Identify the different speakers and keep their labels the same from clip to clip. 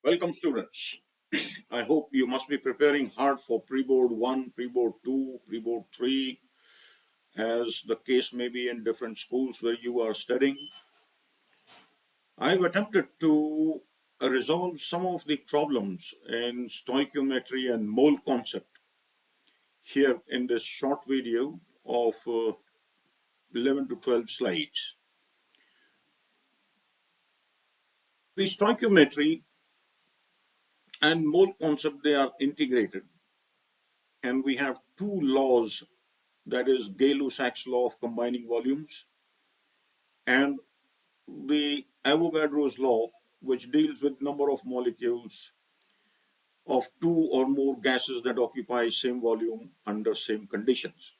Speaker 1: Welcome students. I hope you must be preparing hard for pre-board 1, pre-board 2, pre-board 3, as the case may be in different schools where you are studying. I've attempted to resolve some of the problems in stoichiometry and mole concept here in this short video of 11 to 12 slides. The stoichiometry and mole concept, they are integrated, and we have two laws, that is Gay-Lussac's law of combining volumes and the Avogadro's law, which deals with number of molecules of two or more gases that occupy same volume under same conditions.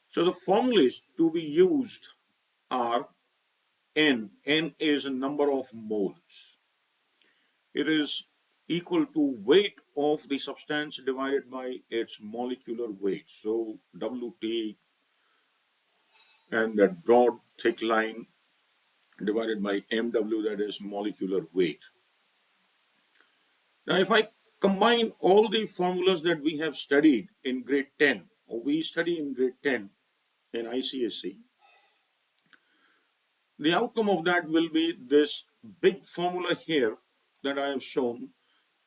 Speaker 1: So the formulas to be used are N. N is a number of moles. It is equal to weight of the substance divided by its molecular weight. So Wt and that broad thick line divided by mw, that is molecular weight. Now if I combine all the formulas that we have studied in grade 10, or we study in grade 10 in Icse, the outcome of that will be this big formula here that I have shown.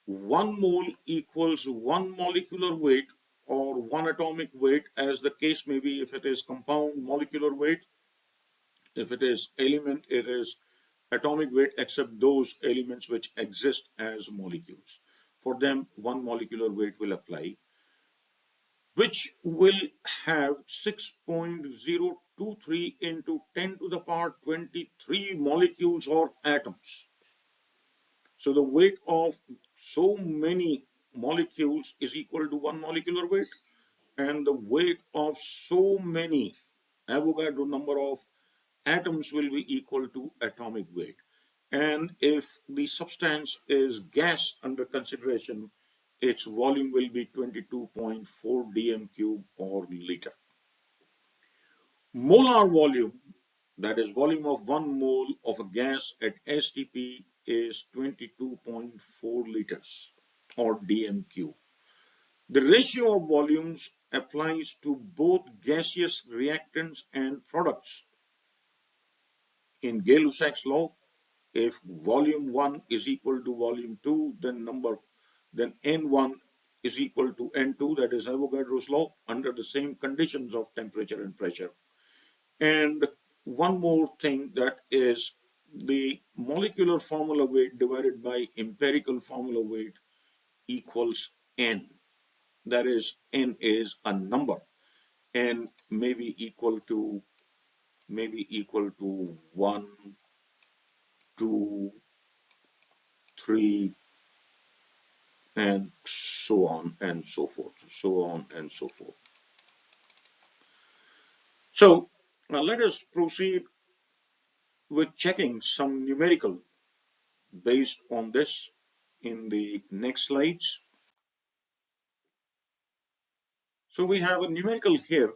Speaker 1: 1 mole equals 1 molecular weight or 1 atomic weight, as the case may be. If it is compound, molecular weight; if it is element, it is atomic weight, except those elements which exist as molecules. For them, 1 molecular weight will apply, which will have 6.023 into 10 to the power 23 molecules or atoms. So the weight of so many molecules is equal to 1 molecular weight, and the weight of so many Avogadro number of atoms will be equal to atomic weight. And if the substance is gas under consideration, its volume will be 22.4 dm cube or liter. Molar volume, that is volume of 1 mole of a gas at STP, is 22.4 liters or dm cube. The ratio of volumes applies to both gaseous reactants and products. In Gay-Lussac's law, if volume 1 is equal to volume 2, then N1 is equal to N2, that is Avogadro's law, under the same conditions of temperature and pressure. And one more thing, that is the molecular formula weight divided by empirical formula weight equals N. That is, N is a number. N may be equal to 1, 2, 3, and so on and so forth, So now let us proceed with checking some numerical based on this in the next slides. So we have a numerical here.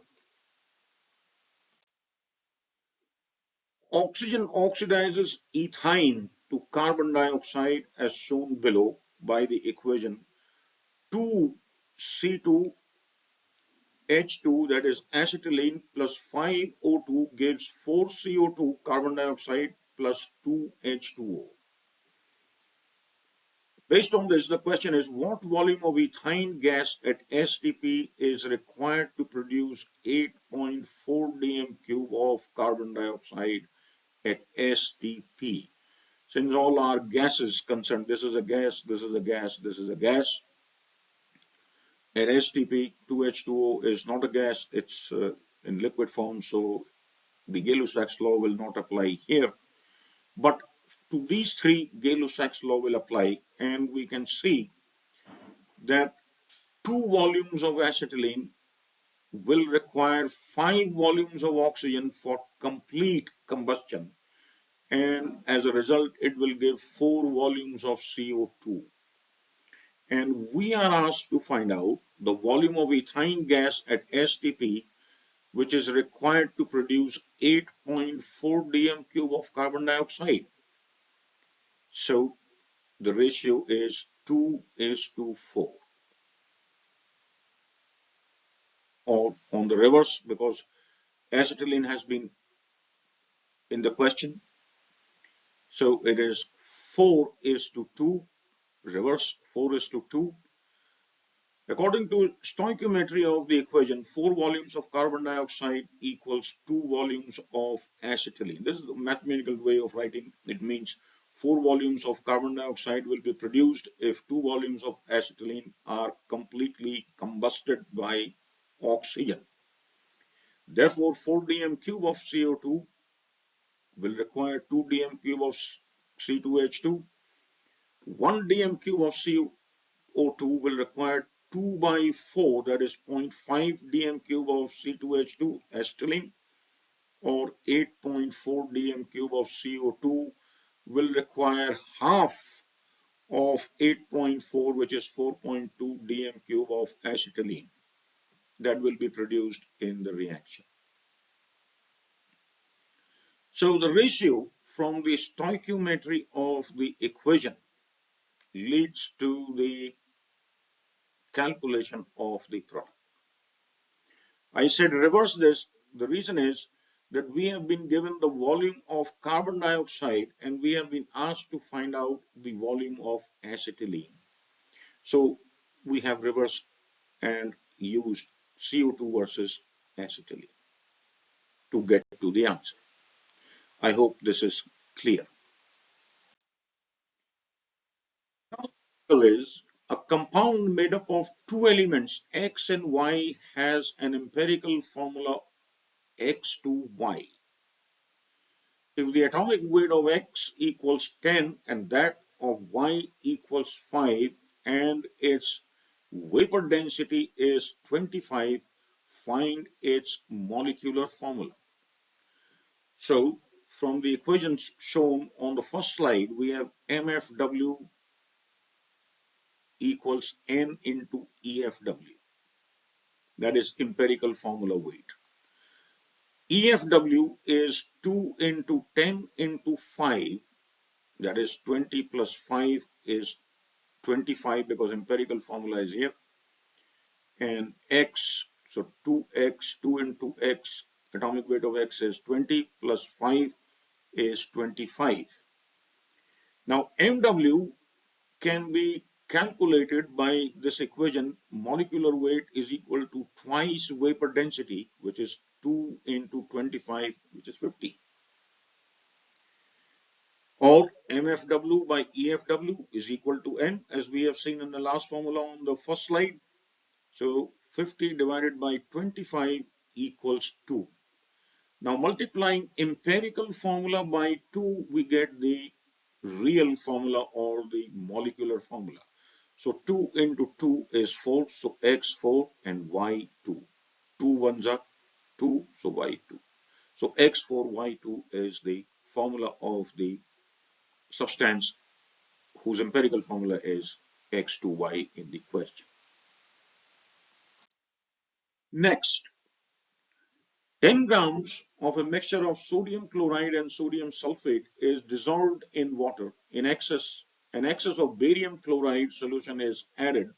Speaker 1: Oxygen oxidizes ethine to carbon dioxide as shown below by the equation 2C2H2, that is acetylene, plus 5O2 gives 4CO2 carbon dioxide plus 2H2O. Based on this, the question is, what volume of ethine gas at STP is required to produce 8.4 dm cube of carbon dioxide at STP? Since all are gases concerned, this is a gas, this is a gas, this is a gas. At STP, 2H2O is not a gas, it's in liquid form, so the Gay-Lussac's law will not apply here. But to these three, Gay-Lussac's law will apply, and we can see that 2 volumes of acetylene will require 5 volumes of oxygen for complete combustion, and as a result it will give 4 volumes of CO2. And we are asked to find out the volume of ethine gas at STP, which is required to produce 8.4 dm cube of carbon dioxide. So the ratio is 2:4, or on the reverse, because acetylene has been in the question. So it is 4:2, reverse 4:2. According to stoichiometry of the equation, 4 volumes of carbon dioxide equals 2 volumes of acetylene. This is the mathematical way of writing. It means 4 volumes of carbon dioxide will be produced if 2 volumes of acetylene are completely combusted by oxygen. Therefore, 4 dm cube of CO2 will require 2 dm cube of C2H2. 1 dm cube of CO2 will require 2 by 4, that is 0.5 dm cube of C2H2 acetylene, or 8.4 dm cube of CO2 will require half of 8.4, which is 4.2 dm cube of acetylene that will be produced in the reaction. So the ratio from the stoichiometry of the equation leads to the calculation of the product. I said reverse this. The reason is that we have been given the volume of carbon dioxide and we have been asked to find out the volume of acetylene. So we have reversed and used CO2 versus acetylene to get to the answer. I hope this is clear. Now, is a compound made up of two elements, X and Y, has an empirical formula X2Y. If the atomic weight of X equals 10 and that of Y equals 5 and its vapor density is 25, find its molecular formula. So from the equations shown on the first slide, we have MFW equals N into EFW. That is empirical formula weight. EFW is 2 into 10 into 5. That is 20 plus 5 is 25 because empirical formula is here. And X, so 2X, 2 into X, atomic weight of X is 20 plus 5 is 25. Now MW can be calculated by this equation. Molecular weight is equal to twice vapor density, which is 2 into 25, which is 50. Or MFW by EFW is equal to N, as we have seen in the last formula on the first slide. So 50 divided by 25 equals 2. Now multiplying empirical formula by 2, we get the real formula or the molecular formula. So 2 into 2 is 4, so X4 and Y2. 2 ones are 2, so Y2. So X4, Y2 is the formula of the substance whose empirical formula is X2Y in the question. Next, 10 grams of a mixture of sodium chloride and sodium sulfate is dissolved in water. In excess, an excess of barium chloride solution is added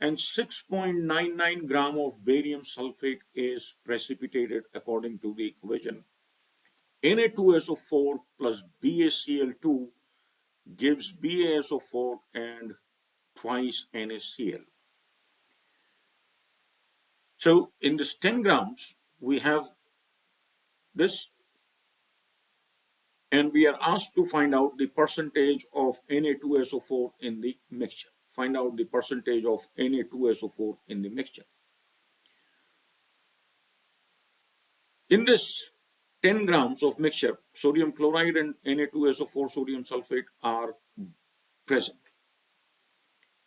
Speaker 1: and 6.99 gram of barium sulfate is precipitated according to the equation. Na2SO4 plus BaCl2 gives BaSO4 and twice NaCl. So in this 10 grams, we have this, and we are asked to find out the percentage of Na2SO4 in the mixture. Find out the percentage of Na2SO4 in the mixture. In this 10 grams of mixture, sodium chloride and Na2SO4 sodium sulfate are present.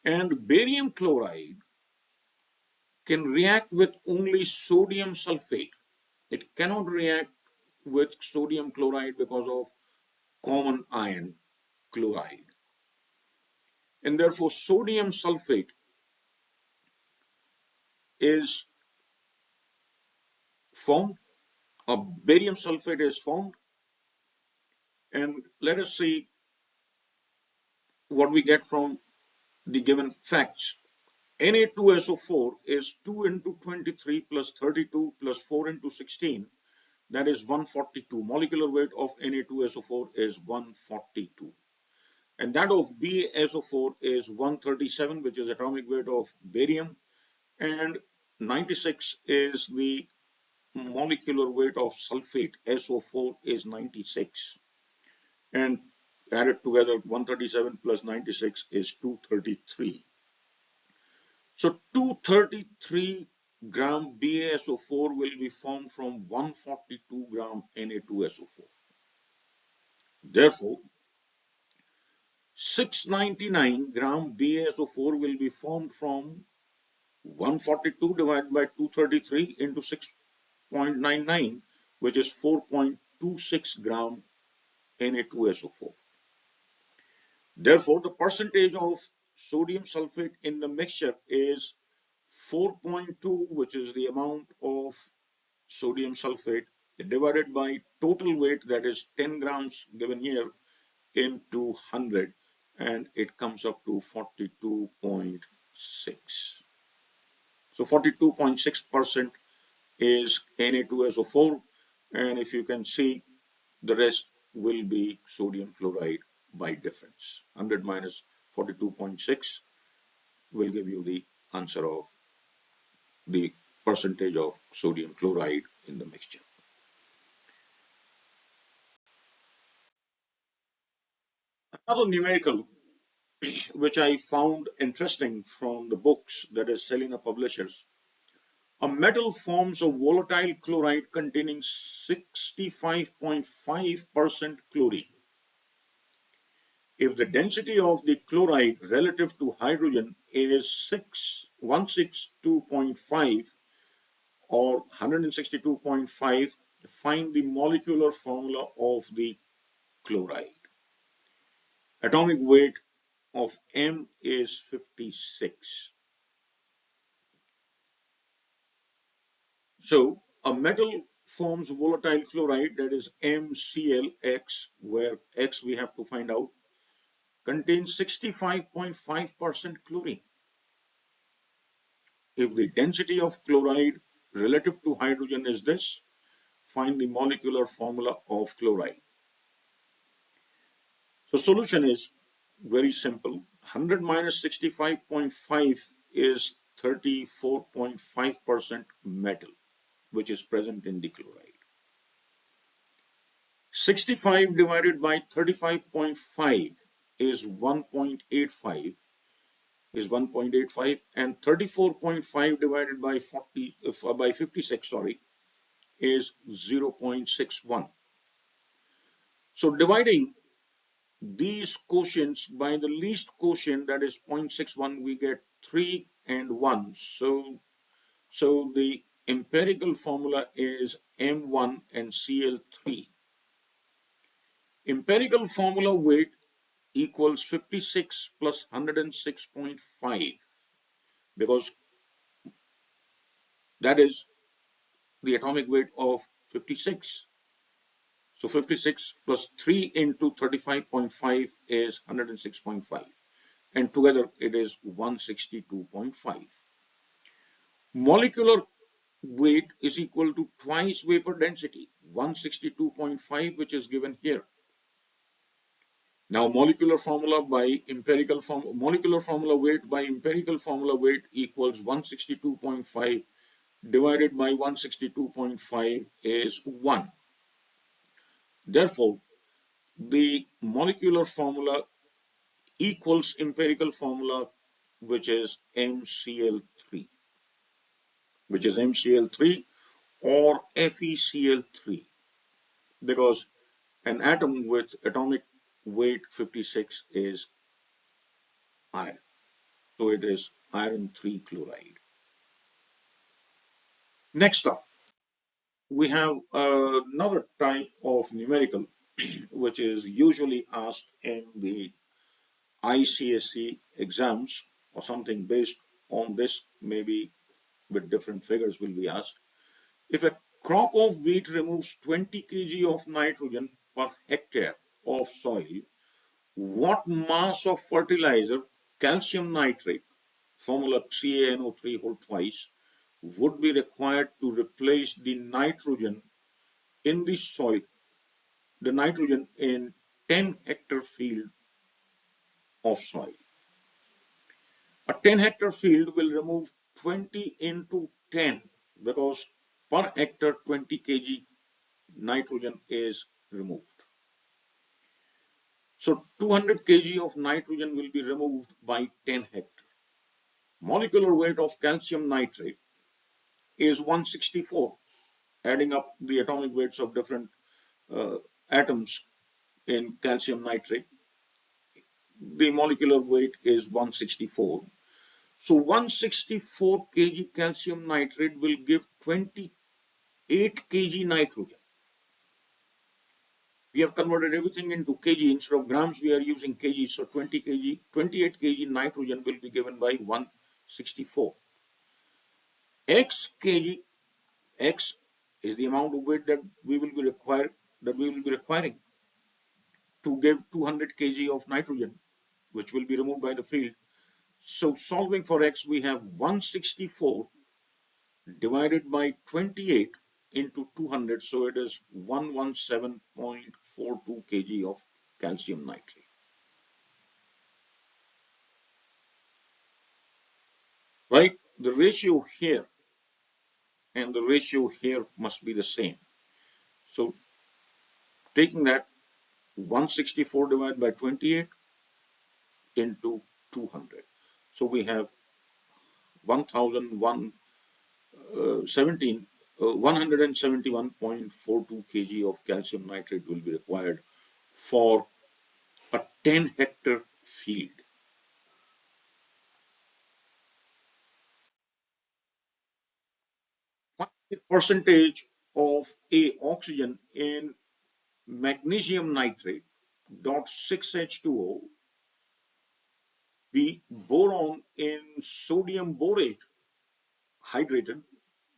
Speaker 1: And barium chloride can react with only sodium sulfate. It cannot react with sodium chloride because of common ion chloride. And therefore sodium sulfate is formed, a barium sulfate is formed, and let us see what we get from the given facts. Na2SO4 is 2 into 23 plus 32 plus 4 into 16. That is 142. Molecular weight of Na2SO4 is 142. And that of BaSO4 is 137, which is atomic weight of barium. And 96 is the molecular weight of sulfate. SO4 is 96. And added together, 137 plus 96 is 233. So 233 gram BaSO4 will be formed from 142 gram Na2SO4. Therefore, 699 gram BaSO4 will be formed from 142 divided by 233 into 6.99, which is 4.26 gram Na2SO4. Therefore, the percentage of sodium sulfate in the mixture is 4.2, which is the amount of sodium sulfate, divided by total weight, that is 10 grams given here, into 100, and it comes up to 42.6. So 42.6% is Na2SO4, and if you can see, the rest will be sodium chloride by difference. 100 minus 42.6 will give you the answer of the percentage of sodium chloride in the mixture. Another numerical which I found interesting from the books, that is Selena Publishers. A metal forms a volatile chloride containing 65.5% chlorine. If the density of the chloride relative to hydrogen is 162.5 or 162.5, find the molecular formula of the chloride. Atomic weight of M is 56. So a metal forms volatile chloride, that is MClX, where X we have to find out, contains 65.5% chlorine. If the density of chloride relative to hydrogen is this, find the molecular formula of chloride. So solution is very simple. 100 minus 65.5 is 34.5% metal, which is present in the chloride. 65 divided by 35.5 is 1.85, and 34.5 divided by 56, is 0.61. So dividing these quotients by the least quotient, that is 0.61, we get 3 and 1. So the empirical formula is M1 and Cl3. Empirical formula weight equals 56 plus 106.5, because that is the atomic weight of 56. So 56 plus 3 into 35.5 is 106.5, and together it is 162.5. Molecular weight is equal to twice vapor density, 162.5, which is given here. Now molecular formula weight by empirical formula weight equals 162.5 divided by 162.5 is 1. Therefore, the molecular formula equals empirical formula, which is MCl3, or FeCl3, because an atom with atomic weight 56 is iron. So it is iron 3 chloride. Next up, we have another type of numerical which is usually asked in the Icse exams, or something based on this, maybe with different figures will be asked. If a crop of wheat removes 20 kg of nitrogen per hectare of soil, what mass of fertilizer, calcium nitrate, formula CaNO3 whole twice, would be required to replace the nitrogen in the soil, the nitrogen in 10-hectare field of soil. A 10-hectare field will remove 20 into 10 because per hectare 20 kg nitrogen is removed. So 200 kg of nitrogen will be removed by 10 hectare. Molecular weight of calcium nitrate is 164. Adding up the atomic weights of different atoms in calcium nitrate, the molecular weight is 164. So 164 kg calcium nitrate will give 28 kg nitrogen. We have converted everything into kg. Instead of grams, we are using kg. So 20 kg, 28 kg nitrogen will be given by 164. X kg, X is the amount of weight that we will be requiring to give 200 kg of nitrogen, which will be removed by the field. So solving for X, we have 164 divided by 28 into 200. So it is 117.42 kg of calcium nitrate. Right? The ratio here and the ratio here must be the same. So taking that 164 divided by 28 into 200. So we have 171.42 kg of calcium nitrate will be required for a 10 hectare field. Find the percentage of A oxygen in magnesium nitrate dot 6H2O, B boron in sodium borate hydrated,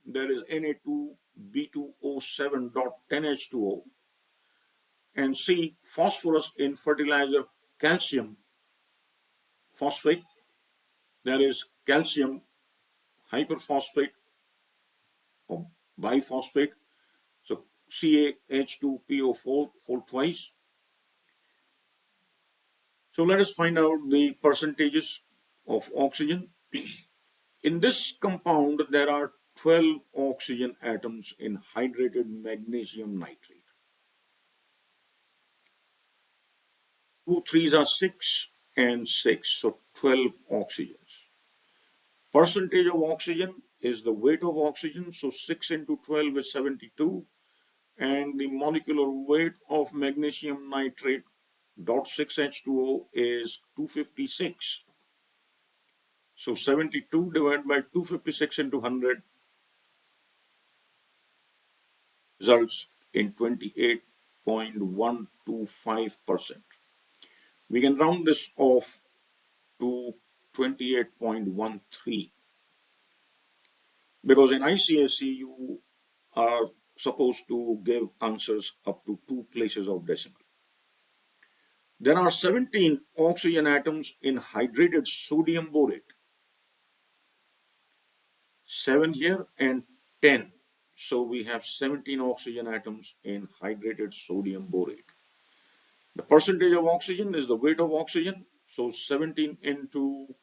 Speaker 1: that is Na2B2O7.10H2O, and C phosphorus in fertilizer calcium phosphate, that is calcium hyperphosphate or biphosphate, so CaH2PO4 whole twice. So let us find out the percentages of oxygen. In this compound, there are 12 oxygen atoms in hydrated magnesium nitrate. 2 threes are 6 and 6, so 12 oxygens. Percentage of oxygen is the weight of oxygen, so 6 into 12 is 72, and the molecular weight of magnesium nitrate dot 6H2O is 256. So 72 divided by 256 into 100 results in 28.125%. We can round this off to 28.13 because in Icse you are supposed to give answers up to 2 places of decimal. There are 17 oxygen atoms in hydrated sodium borate, 7 here and 10. So we have 17 oxygen atoms in hydrated sodium borate. The percentage of oxygen is the weight of oxygen. So 17 into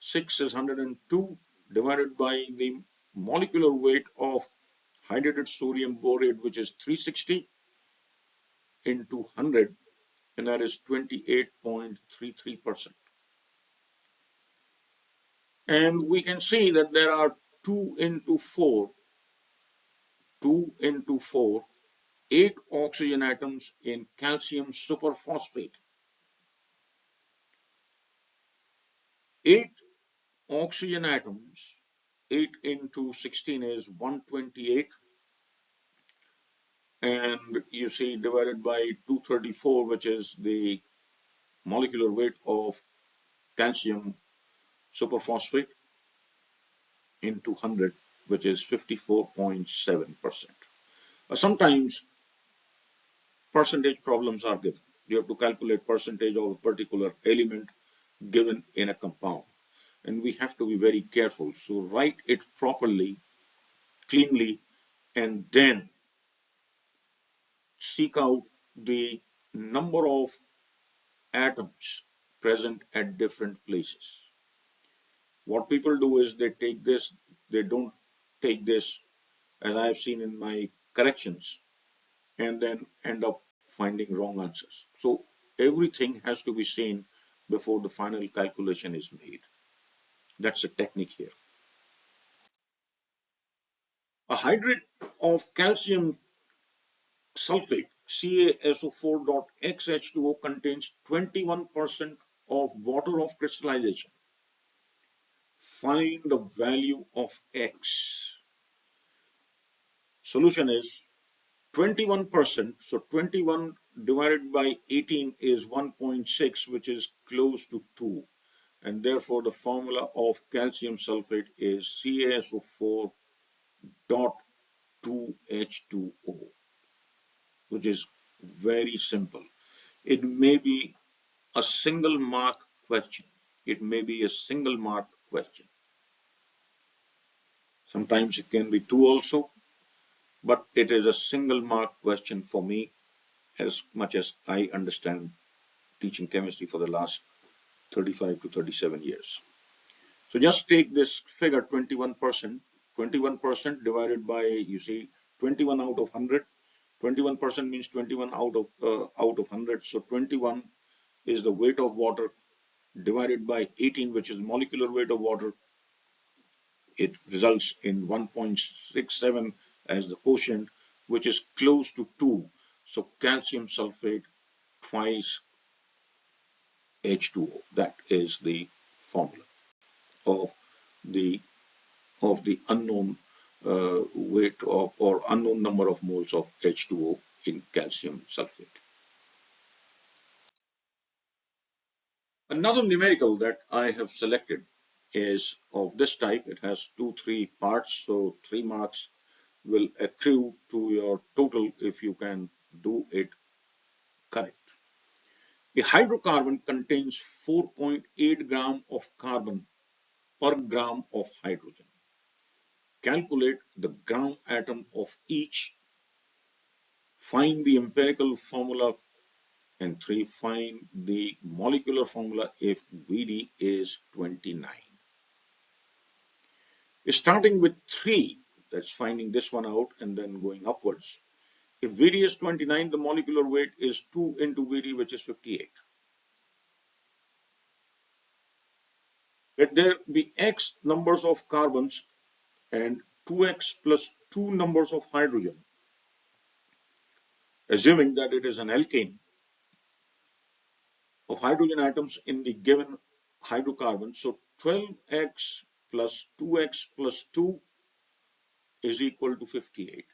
Speaker 1: 6 is 102 divided by the molecular weight of hydrated sodium borate, which is 360 into 100, and that is 28.33%. And we can see that there are 2 into 4, 8 oxygen atoms in calcium superphosphate. 8 oxygen atoms, 8 into 16 is 128, and you see divided by 234, which is the molecular weight of calcium superphosphate, into 100, which is 54.7%. Sometimes percentage problems are given. You have to calculate percentage of a particular element given in a compound. And we have to be very careful. So write it properly, cleanly, and then seek out the number of atoms present at different places. What people do is they take this, they don't take this, as I have seen in my corrections, and then end up finding wrong answers. So everything has to be seen before the final calculation is made. That's a technique here. A hydrate of calcium sulfate, CaSO4.xH2O, contains 21% of water of crystallization. Find the value of X. Solution is 21%. So 21 divided by 18 is 1.6, which is close to 2. And therefore the formula of calcium sulfate is CaSO4.2H2O, which is very simple. It may be a single mark question. It may be a single mark question. Sometimes it can be two also, but it is a single mark question for me, as much as I understand teaching chemistry for the last 35 to 37 years. So just take this figure 21%, 21% divided by, you see, 21 out of 100. 21% means 21 out of 100. So 21 is the weight of water divided by 18, which is molecular weight of water. It results in 1.67 as the quotient, which is close to 2. So calcium sulfate twice H2O. That is the formula of the unknown weight of, or unknown number of moles of H2O in calcium sulfate. Another numerical that I have selected is of this type. It has 3 parts, so 3 marks will accrue to your total if you can do it correct. A hydrocarbon contains 4.8 gram of carbon per gram of hydrogen. Calculate the gram atom of each. Find the empirical formula. And 3, find the molecular formula if Vd is 29. Starting with 3, that's finding this one out and then going upwards. If Vd is 29, the molecular weight is 2 into Vd, which is 58. Let there be x numbers of carbons and 2x plus 2 numbers of hydrogen, assuming that it is an alkane of hydrogen atoms in the given hydrocarbon. So 12x plus 2x plus 2 is equal to 58.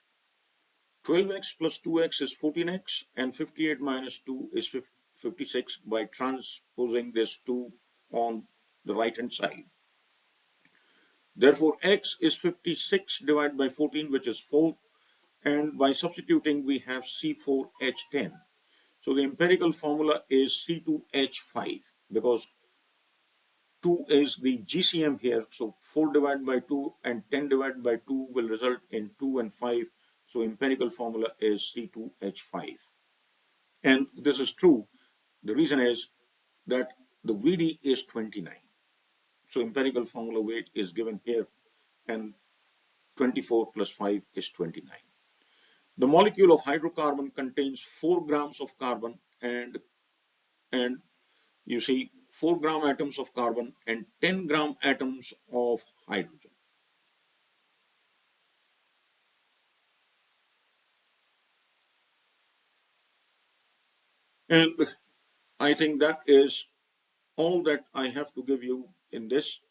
Speaker 1: 12x plus 2x is 14x, and 58 minus 2 is 56 by transposing this 2 on the right hand side. Therefore, x is 56 divided by 14, which is 4, and by substituting we have C4H10. So the empirical formula is C2H5, because 2 is the GCM here. So 4 divided by 2 and 10 divided by 2 will result in 2 and 5. So empirical formula is C2H5. And this is true. The reason is that the Vd is 29. So empirical formula weight is given here, and 24 plus 5 is 29. The molecule of hydrocarbon contains 4 grams of carbon and you see 4 gram atoms of carbon and 10 gram atoms of hydrogen. And I think that is all that I have to give you in this.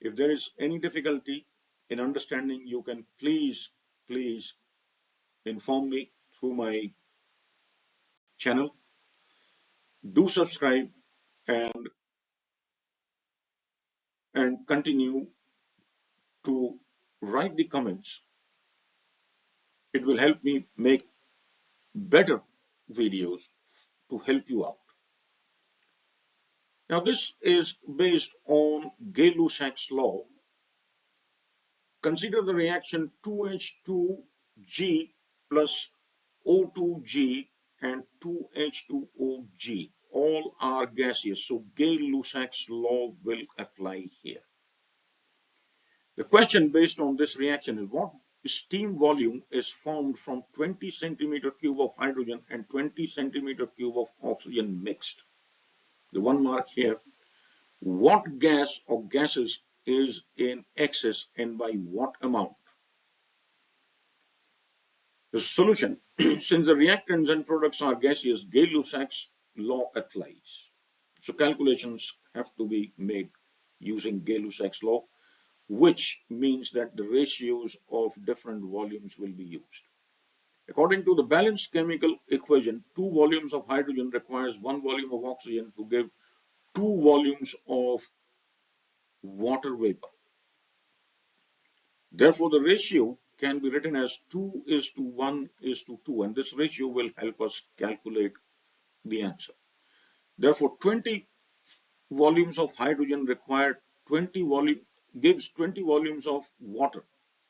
Speaker 1: If there is any difficulty in understanding, you can please inform me through my channel. Do subscribe and continue to write the comments. It will help me make better videos to help you out. Now this is based on Gay-Lussac's law. Consider the reaction 2H2G plus O2G and 2H2OG. All are gaseous, so Gay-Lussac's law will apply here. The question based on this reaction is what steam volume is formed from 20 centimeter cube of hydrogen and 20 centimeter cube of oxygen mixed. The 1 mark here. What gas or gases is in excess and by what amount? The solution, since the reactants and products are gaseous, Gay-Lussac's law applies. So calculations have to be made using Gay-Lussac's law, which means that the ratios of different volumes will be used. According to the balanced chemical equation, 2 volumes of hydrogen requires 1 volume of oxygen to give 2 volumes of water vapor. Therefore, the ratio can be written as 2:1:2, and this ratio will help us calculate the answer. Therefore, 20 volumes of hydrogen require gives 20 volumes of water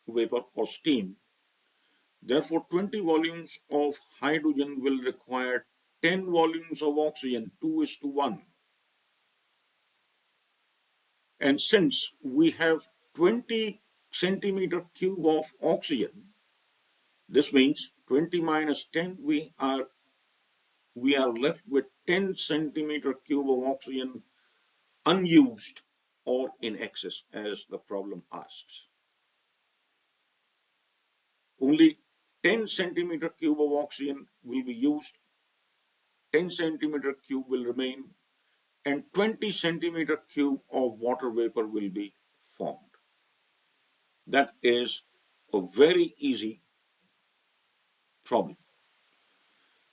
Speaker 1: vapor or steam. Therefore, 20 volumes of hydrogen will require 10 volumes of oxygen, 2:1. And since we have 20 centimeter cube of oxygen, this means 20 minus 10, we are left with 10 centimeter cube of oxygen unused or in excess, as the problem asks. Only 10 centimeter cube of oxygen will be used, 10 centimeter cube will remain, and 20 centimeter cube of water vapor will be formed. That is a very easy problem.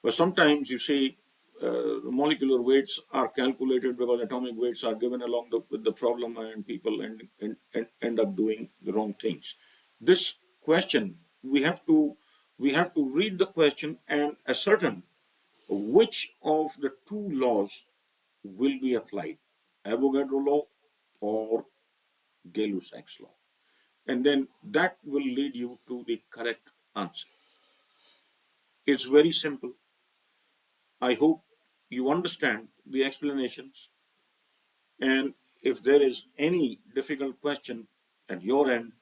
Speaker 1: But sometimes you see molecular weights are calculated because atomic weights are given along with the problem, and people end up doing the wrong things. This question, we have to read the question and ascertain which of the 2 laws will be applied, Avogadro law or Gay-Lussac's law. And then that will lead you to the correct answer. It's very simple. I hope you understand the explanations, and if there is any difficult question at your end,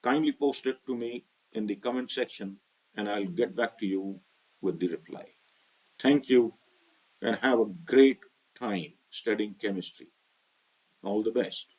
Speaker 1: kindly post it to me in the comment section and I'll get back to you with the reply. Thank you and have a great time studying chemistry. All the best.